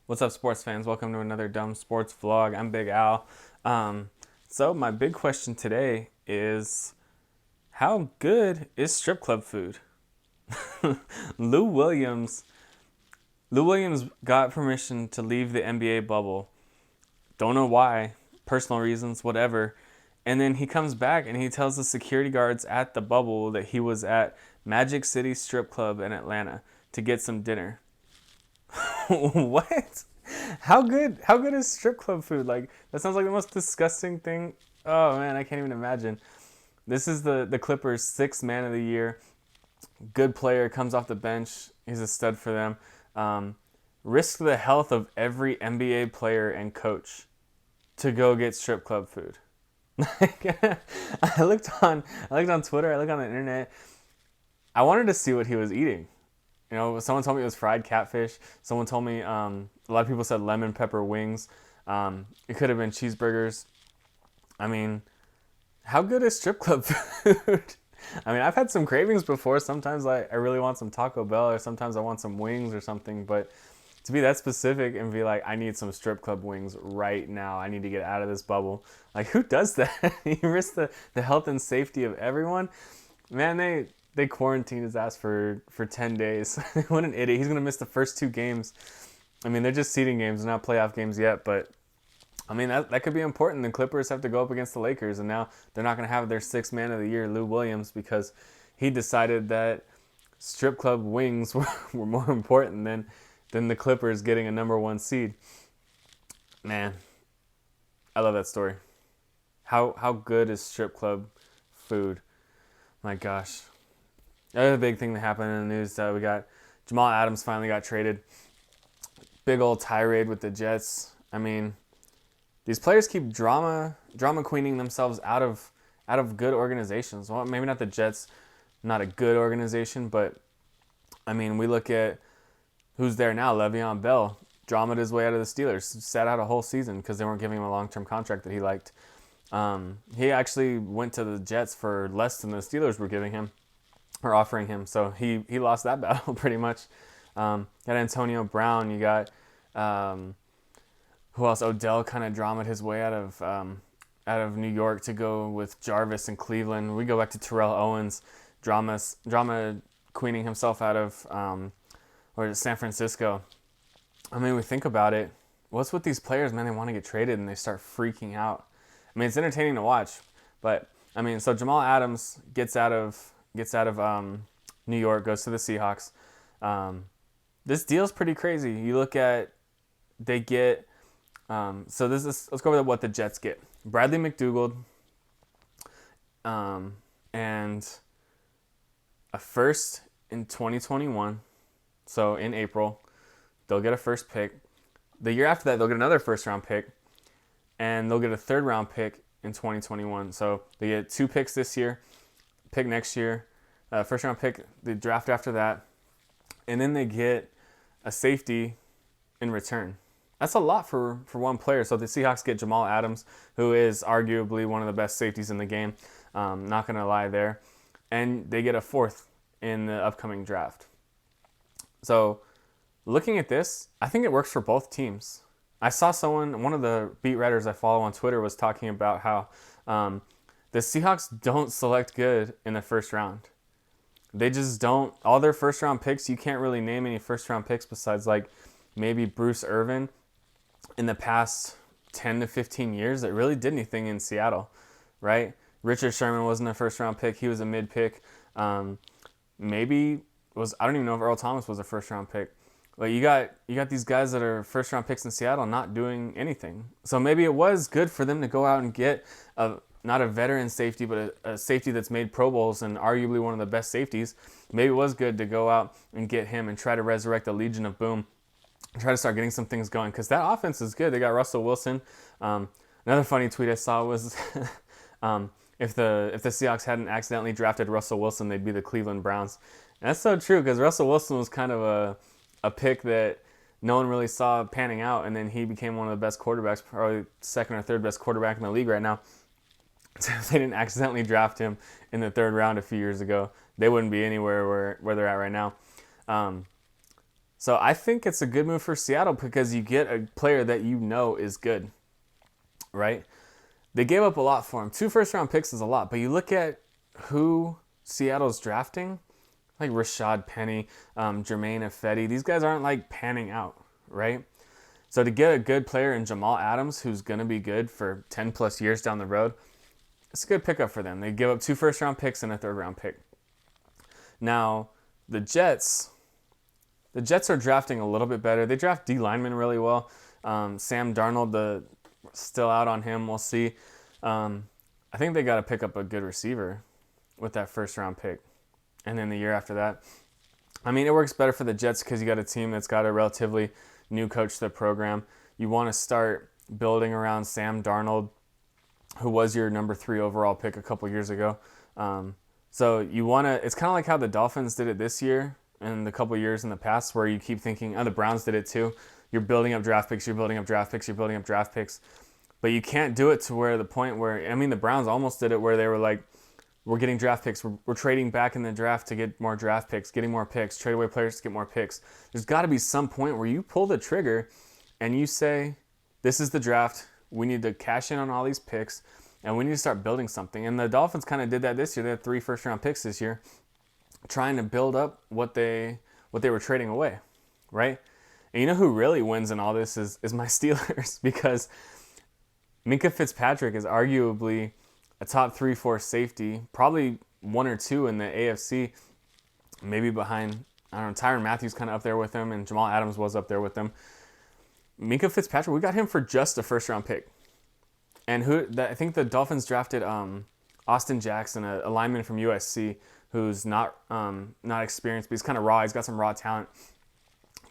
What's up, sports fans? Welcome to another dumb sports vlog. I'm Big Al. So my big question today is, how good is strip club food? Lou Williams. Lou Williams got permission to leave the NBA bubble. Don't know why, personal reasons, whatever. And then he comes back and he tells the security guards at the bubble that he was at Magic City Strip Club in Atlanta to get some dinner. What? How good is strip club food? Like, that sounds like the most disgusting thing. Oh man, I can't even imagine. This is the Clippers' sixth man of the year. Good player, comes off the bench. He's a stud for them. Risk the health of every NBA player and coach to go get strip club food. I looked on Twitter. I looked on the internet. I wanted to see what he was eating. Someone told me it was fried catfish. Someone told me a lot of people said lemon pepper wings. It could have been cheeseburgers. I mean, how good is strip club food? I mean, I've had some cravings before. Sometimes I really want some Taco Bell, or sometimes I want some wings or something. But to be that specific and be like, I need some strip club wings right now. I need to get out of this bubble. Like, who does that? You risk the health and safety of everyone. Man, they quarantined his ass for 10 days. What an idiot. He's going to miss the first two games. I mean, they're just seeding games, not playoff games yet, but I mean, that could be important. The Clippers have to go up against the Lakers, and now they're not going to have their sixth man of the year, Lou Williams, because he decided that strip club wings were more important than the Clippers getting a number one seed. Man, I love that story. How good is strip club food? My gosh. The other big thing that happened in the news, we got Jamal Adams finally got traded. Big old tirade with the Jets. I mean, these players keep drama queening themselves out of good organizations. Well, maybe not the Jets, not a good organization, but I mean, we look at who's there now. Le'Veon Bell dramaed his way out of the Steelers, sat out a whole season because they weren't giving him a long-term contract that he liked. He actually went to the Jets for less than the Steelers were giving him or offering him, so he lost that battle pretty much. Got Antonio Brown. You got who else? Odell kind of dramaed his way out of New York to go with Jarvis in Cleveland. We go back to Terrell Owens, drama queening himself out of or San Francisco. I mean, we think about it. What's with these players, man? They want to get traded and they start freaking out. I mean, it's entertaining to watch, but I mean, so Jamal Adams gets out of New York, goes to the Seahawks. This deal's pretty crazy. You look at they get so this is let's go over what the Jets get. Bradley McDougald, and a first in 2021. So in April, they'll get a first pick. The year after that, they'll get another first round pick, and they'll get a third round pick in 2021. So they get two picks this year, pick next year, first round pick, the draft after that, and then they get a safety in return. That's a lot for one player. So the Seahawks get Jamal Adams, who is arguably one of the best safeties in the game. Not going to lie there. And they get a fourth in the upcoming draft. So looking at this, I think it works for both teams. I saw one of the beat writers I follow on Twitter was talking about how the Seahawks don't select good in the first round. They just don't. All their first round picks, you can't really name any first round picks besides like maybe Bruce Irvin in the past 10 to 15 years that really did anything in Seattle, right? Richard Sherman wasn't a first round pick. He was a mid pick. I don't even know if Earl Thomas was a first round pick. But you got these guys that are first round picks in Seattle not doing anything. So maybe it was good for them to go out and get not a veteran safety, but a safety that's made Pro Bowls and arguably one of the best safeties. Maybe it was good to go out and get him and try to resurrect the Legion of Boom. Try to start getting some things going because that offense is good. They got Russell Wilson. Another funny tweet I saw was if the Seahawks hadn't accidentally drafted Russell Wilson, they'd be the Cleveland Browns. And that's so true because Russell Wilson was kind of a pick that no one really saw panning out, and then he became one of the best quarterbacks, probably second or third best quarterback in the league right now. So if they didn't accidentally draft him in the third round a few years ago, they wouldn't be anywhere where they're at right now. So I think it's a good move for Seattle because you get a player that you know is good, right? They gave up a lot for him. 2 first-round picks is a lot, but you look at who Seattle's drafting, like Rashad Penny, Jermaine Ifedi. These guys aren't like panning out, right? So to get a good player in Jamal Adams, who's going to be good for 10 plus years down the road, it's a good pickup for them. They give up 2 first-round picks and a third-round pick. Now, the Jets are drafting a little bit better. They draft D linemen really well. Sam Darnold, still out on him. We'll see. I think they got to pick up a good receiver with that first-round pick. And then the year after that, I mean, it works better for the Jets because you got a team that's got a relatively new coach to the program. You want to start building around Sam Darnold, who was your number 3 overall pick a couple years ago. So you want to, it's kind of like how the Dolphins did it this year and the couple years in the past where you keep thinking, oh, the Browns did it too. You're building up draft picks, you're building up draft picks, you're building up draft picks. But you can't do it to where the point where, I mean, the Browns almost did it where they were like, we're getting draft picks. We're trading back in the draft to get more draft picks, getting more picks, trade away players to get more picks. There's got to be some point where you pull the trigger and you say, this is the draft. We need to cash in on all these picks and we need to start building something. And the Dolphins kind of did that this year. They had 3 first-round picks this year, trying to build up what they were trading away, right? And you know who really wins in all this is my Steelers because Minkah Fitzpatrick is arguably a top 3-4 safety, probably 1 or 2 in the AFC, maybe behind, I don't know, Tyrann Mathieu kind of up there with him, and Jamal Adams was up there with them. Minkah Fitzpatrick, we got him for just a first-round pick. And I think the Dolphins drafted Austin Jackson, a lineman from USC, who's not experienced, but he's kind of raw. He's got some raw talent.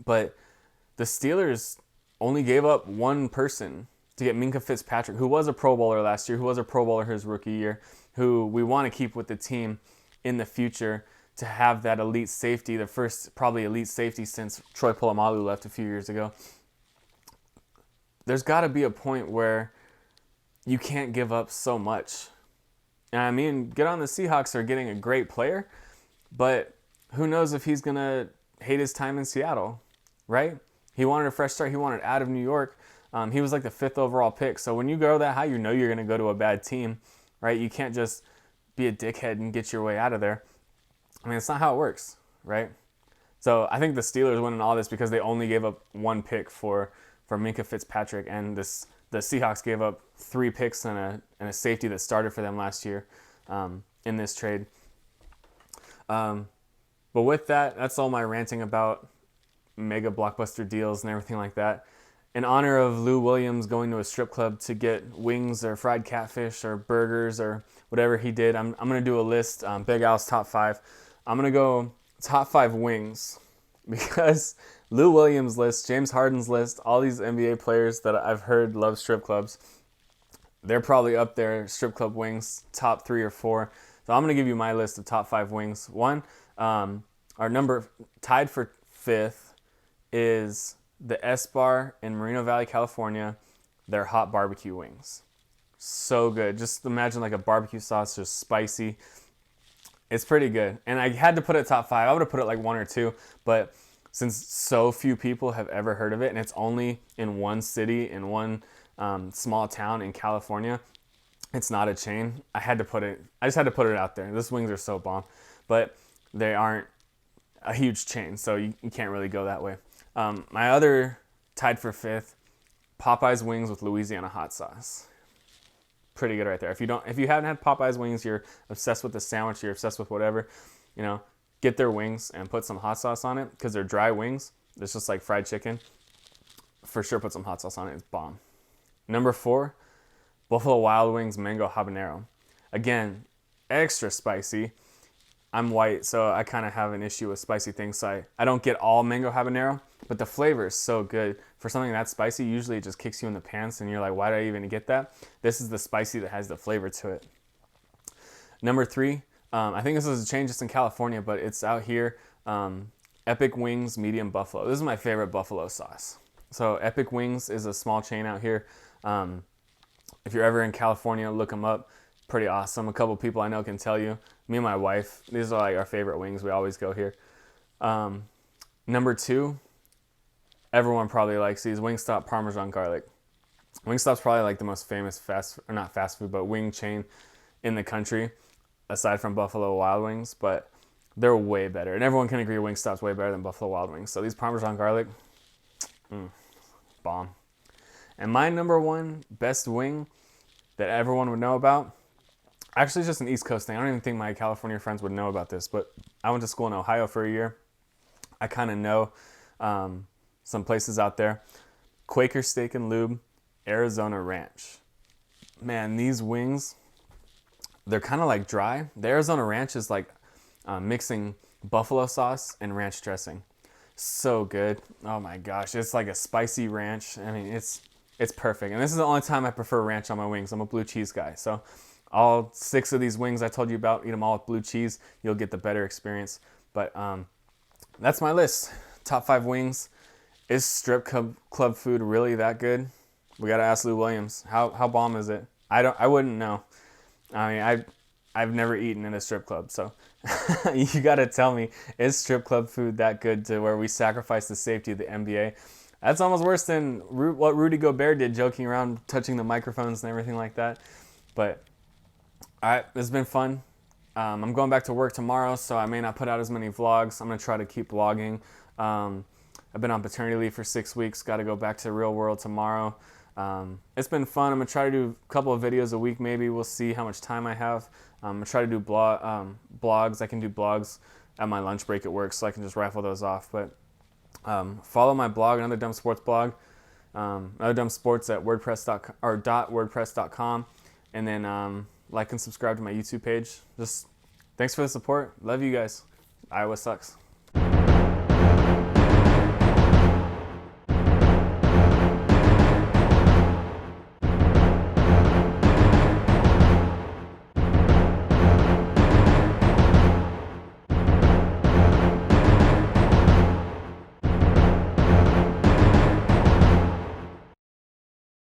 But the Steelers only gave up one person to get Minkah Fitzpatrick, who was a Pro Bowler last year, who was a Pro Bowler his rookie year, who we want to keep with the team in the future to have that elite safety, the first probably elite safety since Troy Polamalu left a few years ago. There's got to be a point where you can't give up so much. And I mean, get on the Seahawks are getting a great player, but who knows if he's going to hate his time in Seattle, right? He wanted a fresh start. He wanted out of New York. He was like the 5th overall pick. So when you go that high, you know you're going to go to a bad team, right? You can't just be a dickhead and get your way out of there. I mean, it's not how it works, right? So I think the Steelers win in all this because they only gave up 1 pick for Minkah Fitzpatrick, and the Seahawks gave up 3 picks and a safety that started for them last year in this trade. But with that, that's all my ranting about mega blockbuster deals and everything like that. In honor of Lou Williams going to a strip club to get wings or fried catfish or burgers or whatever he did, I'm going to do a list, Big Al's top 5. I'm going to go top 5 wings because Lou Williams' list, James Harden's list, all these NBA players that I've heard love strip clubs, they're probably up there, strip club wings, top 3 or 4. So I'm going to give you my list of top 5 wings. One, our number tied for 5th is the S-Bar in Moreno Valley, California. Their hot barbecue wings. So good. Just imagine like a barbecue sauce, just spicy. It's pretty good. And I had to put it top 5. I would have put it like 1 or 2, but since so few people have ever heard of it and it's only in one city, in one small town in California, it's not a chain. I just had to put it out there. Those wings are so bomb, but they aren't a huge chain, so you can't really go that way. My other tied for 5th, Popeye's wings with Louisiana hot sauce. Pretty good right there. If you haven't had Popeye's wings, you're obsessed with the sandwich, you're obsessed with whatever, get their wings and put some hot sauce on it because they're dry wings. It's just like fried chicken. For sure, put some hot sauce on it. It's bomb. Number 4, Buffalo Wild Wings mango habanero. Again, extra spicy. I'm white, so I kind of have an issue with spicy things. So I don't get all mango habanero, but the flavor is so good. For something that spicy, usually it just kicks you in the pants and you're like, why did I even get that? This is the spicy that has the flavor to it. Number 3, I think this is a change just in California, but it's out here. Epic Wings Medium Buffalo. This is my favorite buffalo sauce. So Epic Wings is a small chain out here. If you're ever in California, look them up. Pretty awesome. A couple people I know can tell you. Me and my wife, these are like our favorite wings. We always go here. Number 2, everyone probably likes these. Wingstop Parmesan garlic. Wingstop's probably like the most famous not fast food, but wing chain in the country, aside from Buffalo Wild Wings. But they're way better, and everyone can agree Wingstop's way better than Buffalo Wild Wings. So these Parmesan garlic, bomb. And my number one best wing that everyone would know about, actually it's just an East Coast thing. I don't even think my California friends would know about this, but I went to school in Ohio for a year. I kind of know some places out there. Quaker Steak and Lube, Arizona Ranch. Man, these wings, they're kind of like dry. The Arizona Ranch is like mixing buffalo sauce and ranch dressing. So good. Oh my gosh, it's like a spicy ranch. I mean, it's perfect. And this is the only time I prefer ranch on my wings. I'm a blue cheese guy. So all 6 of these wings I told you about, eat them all with blue cheese. You'll get the better experience. But that's my list. Top 5 wings. Is strip club food really that good? We gotta ask Lou Williams. How bomb is it? I wouldn't know. I mean, I've never eaten in a strip club, so you gotta tell me, is strip club food that good to where we sacrifice the safety of the NBA? That's almost worse than what Rudy Gobert did, joking around, touching the microphones and everything like that. But it's been fun. I'm going back to work tomorrow, so I may not put out as many vlogs. I'm gonna try to keep vlogging. I've been on paternity leave for 6 weeks. Got to go back to the real world tomorrow. It's been fun. I'm gonna try to do a couple of videos a week. Maybe we'll see how much time I have. I'm gonna try to do blogs. I can do blogs at my lunch break at work, so I can just rifle those off. But follow my blog, Another Dumb Sports blog, Another Dumb Sports at .wordpress.com, and then like and subscribe to my YouTube page. Just thanks for the support. Love you guys. Iowa sucks.